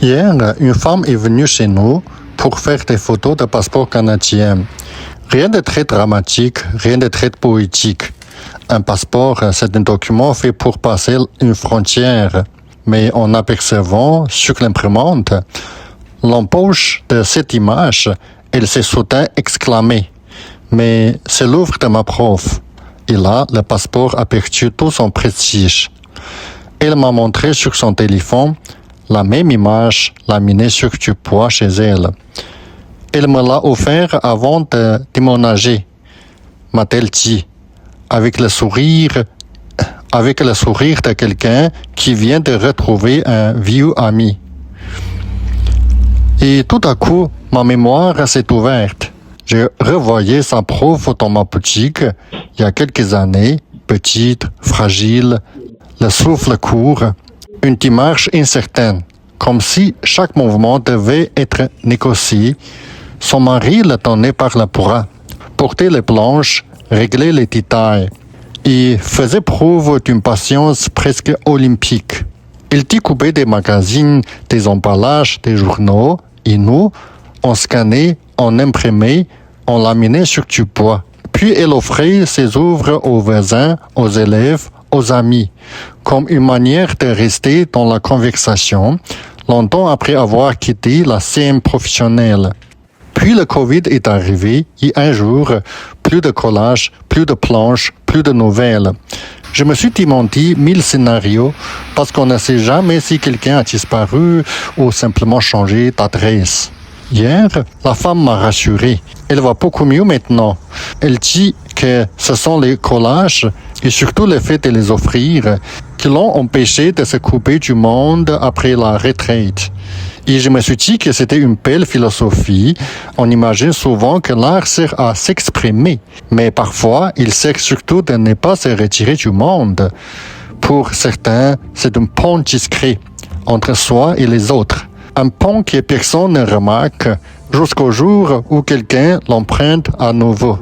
Hier, une femme est venue chez nous pour faire des photos de passeport canadien. Rien de très dramatique, rien de très poétique. Un passeport, c'est un document fait pour passer une frontière. Mais en apercevant sur l'imprimante l'empoche de cette image, elle s'est soudain exclamée. Mais c'est l'œuvre de ma prof. Et là, le passeport a perdu tout son prestige. Elle m'a montré sur son téléphone la même image laminée sur du bois chez elle. Elle me l'a offert avant de déménager, m'a-t-elle dit, avec le sourire de quelqu'un qui vient de retrouver un vieux ami. Et tout à coup, ma mémoire s'est ouverte. Je revoyais sa prof dans ma boutique il y a quelques années, petite, fragile, le souffle court, une démarche incertaine, comme si chaque mouvement devait être négocié. Son mari le tenait par le bras, portait les planches, réglait les détails et faisait preuve d'une patience presque olympique. Il découpait des magazines, des emballages, des journaux, et nous, on scannait, on imprimait, on laminait sur du bois. Puis elle offrait ses œuvres aux voisins, aux élèves, aux amis, comme une manière de rester dans la conversation, longtemps après avoir quitté la scène professionnelle. Puis le Covid est arrivé et un jour, plus de collages, plus de planches, plus de nouvelles. Je me suis demandé 1000 scénarios parce qu'on ne sait jamais si quelqu'un a disparu ou simplement changé d'adresse. Hier, la femme m'a rassuré. Elle va beaucoup mieux maintenant. Elle dit que ce sont les collages et surtout le fait de les offrir qui l'ont empêché de se couper du monde après la retraite. Et je me suis dit que c'était une belle philosophie. On imagine souvent que l'art sert à s'exprimer, mais parfois il sert surtout de ne pas se retirer du monde. Pour certains, c'est un pont discret entre soi et les autres. Un pont que personne ne remarque jusqu'au jour où quelqu'un l'emprunte à nouveau.